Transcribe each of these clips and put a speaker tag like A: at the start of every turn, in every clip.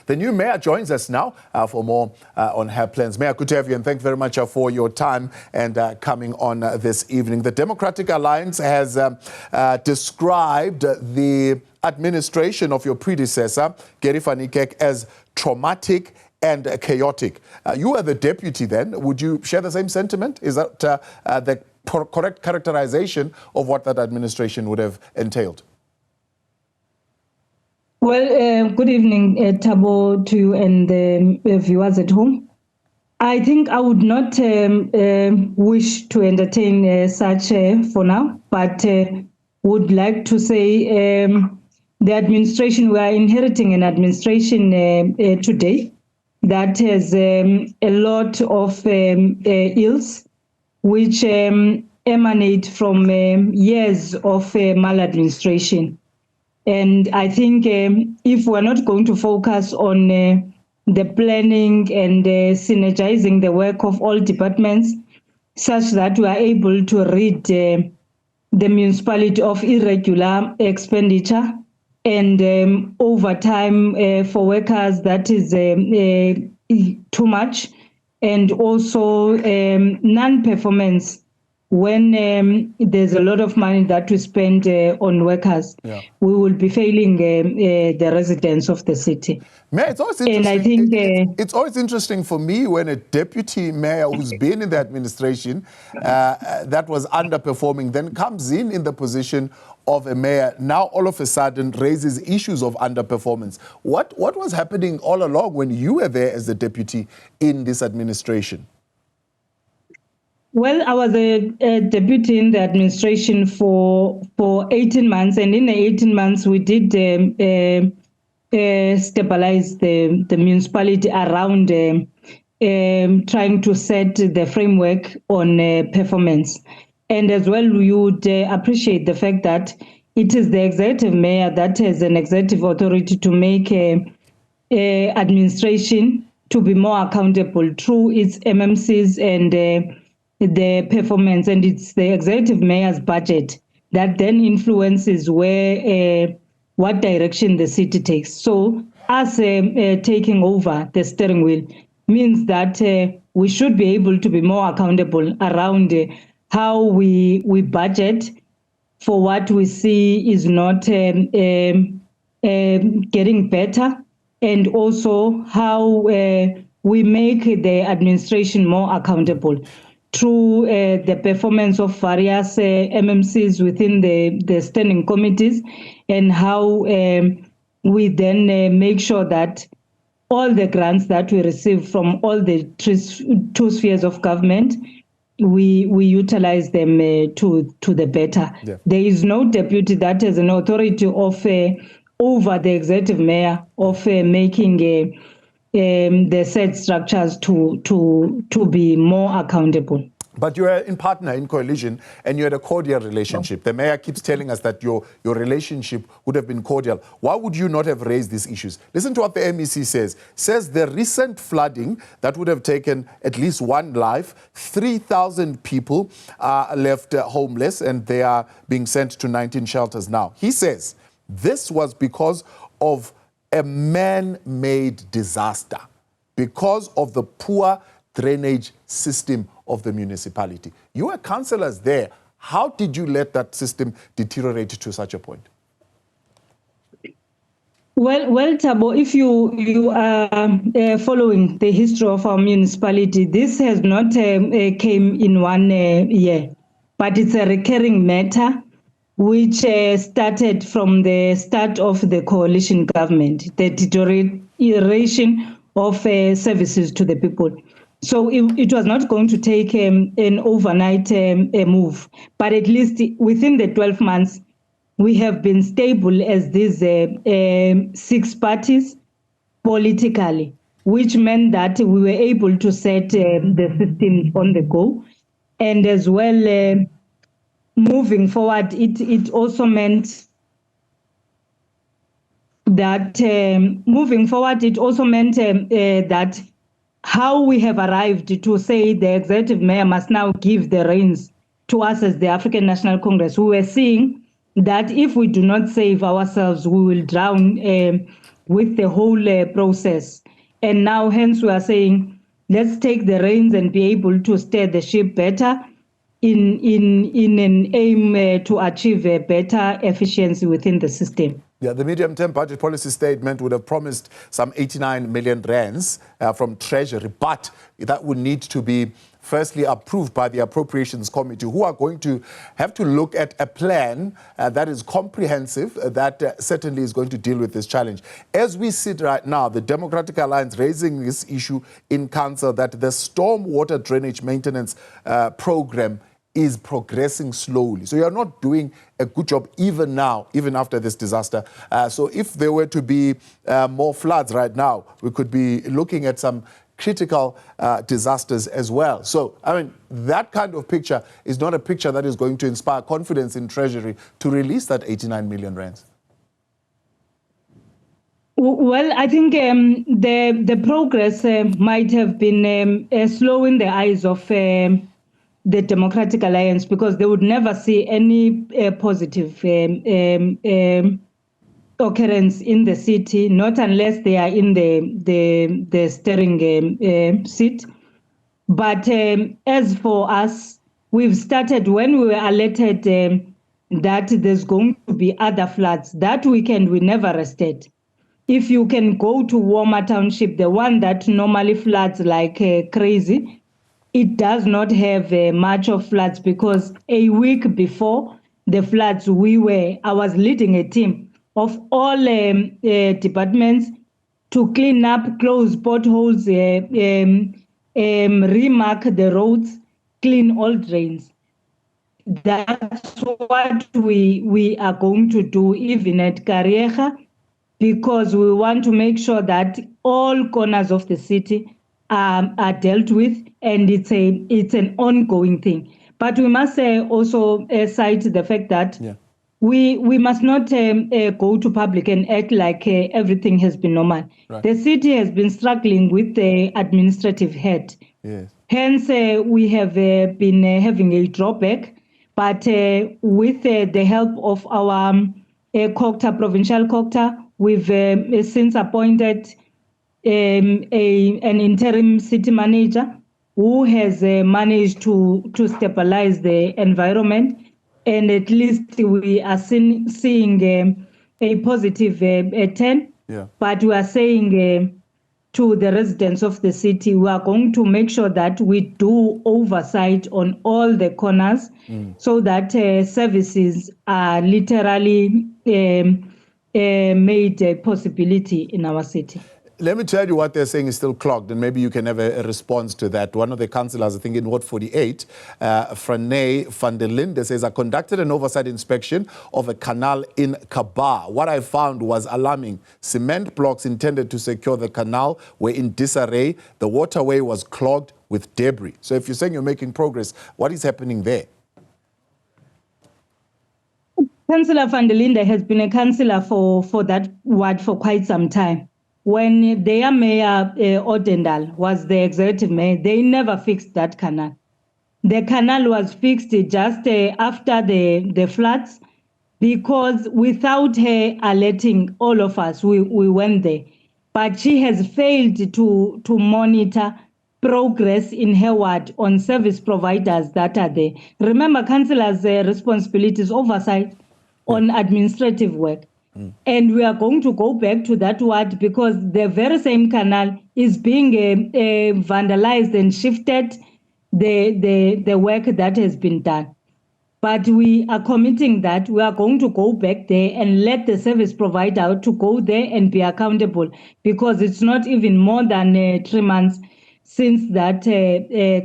A: The new mayor joins us now for more on her plans. Mayor, good to have you, and thanks very much for your time and coming on this evening. The Democratic Alliance has described the administration of your predecessor, Gary van Niekerk, as traumatic and chaotic. You are the deputy then. Would you share the same sentiment? Is that the correct characterization of what that administration would have entailed?
B: Well, good evening, Thabo, to you and the viewers at home. I think I would not wish to entertain such for now, but would like to say the administration, we are inheriting an administration today that has a lot of ills which emanate from years of maladministration. And I think if we're not going to focus on the planning and synergizing the work of all departments such that we are able to rid the municipality of irregular expenditure and overtime for workers, that is too much, and also non-performance when there's a lot of money that we spend on workers, we will be failing the residents of the city.
A: Mayor, it's always interesting. And I think it's always interesting for me when a deputy mayor who's been in the administration that was underperforming then comes in the position of a mayor, now all of a sudden raises issues of underperformance. What was happening all along when you were there as the deputy in this administration?
B: Well, I was a deputy in the administration for 18 months, and in the 18 months we did stabilize the municipality around trying to set the framework on performance. And as well, we would appreciate the fact that it is the executive mayor that has an executive authority to make administration to be more accountable through its MMCs and the performance, and it's the executive mayor's budget that then influences where what direction the city takes. So us taking over the steering wheel means that we should be able to be more accountable around how we budget for what we see is not getting better, and also how we make the administration more accountable through the performance of various MMCs within the standing committees, and how we then make sure that all the grants that we receive from all the two spheres of government, we utilize them to the better. Yeah. There is no deputy that has an authority of over the executive mayor of making the set structures to be more accountable.
A: But you are in partner, in coalition, and you had a cordial relationship. The mayor keeps telling us that your relationship would have been cordial. Why would you not have raised these issues? Listen to what the MEC says. Says the recent flooding that would have taken at least one life, 3,000 people are left homeless, and they are being sent to 19 shelters now. He says this was because of a man-made disaster, because of the poor drainage system of the municipality. You were councillors there. How did you let that system deteriorate to such a point?
B: Well, Thabo, if you are following the history of our municipality, this has not came in one year, but it's a recurring matter which started from the start of the coalition government, the deterioration of services to the people. So it was not going to take an overnight move, but at least within the 12 months, we have been stable as these 6 parties politically, which meant that we were able to set the system on the go. And as well, moving forward, it also meant that that how we have arrived to say the executive mayor must now give the reins to us as the African National Congress. We were seeing that if we do not save ourselves, we will drown with the whole process. And now, hence, we are saying, let's take the reins and be able to steer the ship better in an aim to achieve a better efficiency within the system.
A: Yeah, the medium-term budget policy statement would have promised some 89 million rands from Treasury, but that would need to be firstly approved by the Appropriations Committee, who are going to have to look at a plan that is comprehensive, that certainly is going to deal with this challenge. As we sit right now, the Democratic Alliance raising this issue in council that the stormwater drainage maintenance program is progressing slowly. So you're not doing a good job even now, even after this disaster. So if there were to be more floods right now, we could be looking at some critical disasters as well. So, I mean, that kind of picture is not a picture that is going to inspire confidence in Treasury to release that 89 million rands.
B: Well, I think the progress might have been slow in the eyes of the Democratic Alliance, because they would never see any positive occurrence in the city, not unless they are in the steering seat. But as for us, we've started when we were alerted that there's going to be other floods. That weekend, we never rested. If you can go to Warmer Township, the one that normally floods like crazy, it does not have much of floods, because a week before the floods, I was leading a team of all departments to clean up, close potholes, remark the roads, clean all drains. That's what we are going to do even at Kariega, because we want to make sure that all corners of the city are dealt with, and it's an ongoing thing. But we must also cite the fact that we must not go to public and act like everything has been normal. Right. The city has been struggling with the administrative head. Yes. Hence, we have been having a drawback, but with the help of our provincial COCTA, we've since appointed an interim city manager who has managed to stabilize the environment, and at least we are seeing a positive turn. Yeah. But we are saying to the residents of the city, we are going to make sure that we do oversight on all the corners, so that services are literally made a possibility in our city.
A: Let me tell you what they're saying is still clogged, and maybe you can have a response to that. One of the councillors, I think in Ward 48, Frane van der Linde, says, I conducted an oversight inspection of a canal in Kaba. What I found was alarming. Cement blocks intended to secure the canal were in disarray. The waterway was clogged with debris. So if you're saying you're making progress, what is happening there?
B: Councillor van der Linde has been a councillor for that ward for quite some time. When their mayor, Odendal, was the executive mayor, they never fixed that canal. The canal was fixed just after the floods, because without her alerting all of us, we went there. But she has failed to monitor progress in her ward on service providers that are there. Remember, councillors' responsibility is oversight on administrative work. And we are going to go back to that word, because the very same canal is being vandalized and shifted the work that has been done. But we are committing that we are going to go back there and let the service provider to go there and be accountable, because it's not even more than 3 months since that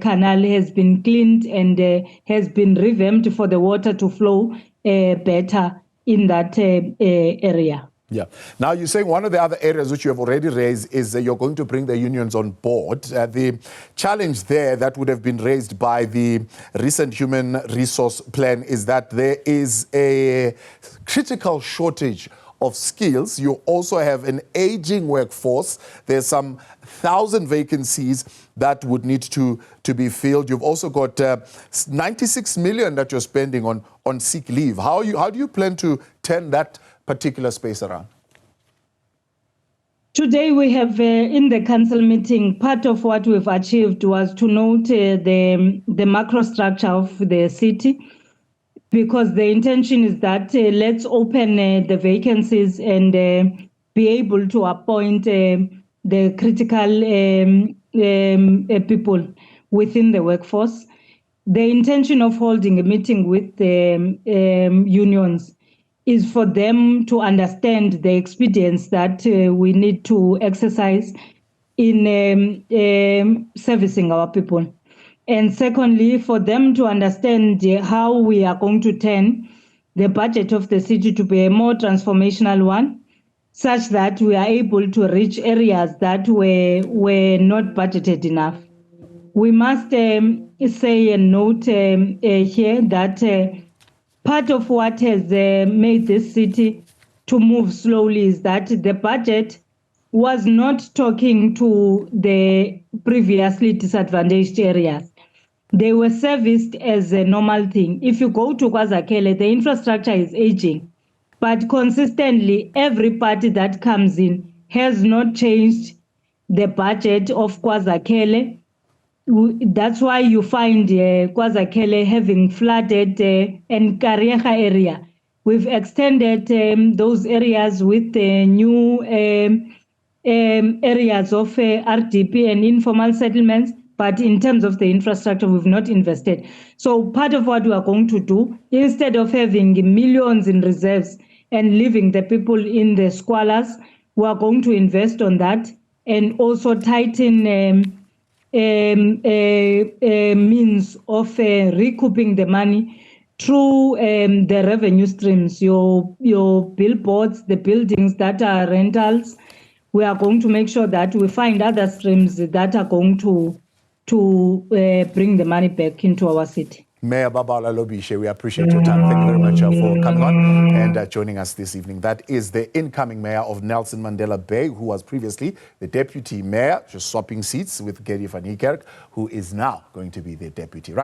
B: canal has been cleaned and has been revamped for the water to flow better in that area.
A: Yeah. Now, you're saying one of the other areas which you have already raised is you're going to bring the unions on board. The challenge there that would have been raised by the recent human resource plan is that there is a critical shortage of skills. You also have an aging workforce. There's some 1,000 vacancies that would need to be filled. You've also got 96 million that you're spending on sick leave. How do you plan to turn that particular space around?
B: Today we have in the council meeting, part of what we've achieved was to note the macro structure of the city, because the intention is that let's open the vacancies and be able to appoint the critical people within the workforce. The intention of holding a meeting with the unions is for them to understand the expedience that we need to exercise in servicing our people. And secondly, for them to understand how we are going to turn the budget of the city to be a more transformational one, such that we are able to reach areas that were not budgeted enough. We must say and note here that part of what has made this city to move slowly is that the budget was not talking to the previously disadvantaged areas. They were serviced as a normal thing. If you go to KwaZakele, the infrastructure is aging, but consistently every party that comes in has not changed the budget of KwaZakele. That's why you find KwaZakele having flooded and Kariega area. We've extended those areas with new areas of RDP and informal settlements, but in terms of the infrastructure, we've not invested. So part of what we are going to do, instead of having millions in reserves and leaving the people in the squalors, we are going to invest on that and also tighten means of recouping the money through the revenue streams, your billboards, the buildings that are rentals. We are going to make sure that we find other streams that are going to bring the money back into our city.
A: Mayor Babalwa Lobishe, we appreciate your time. Thank you very much for coming on and joining us this evening. That is the incoming mayor of Nelson Mandela Bay, who was previously the deputy mayor, just swapping seats with Gary van Niekerk, who is now going to be the deputy.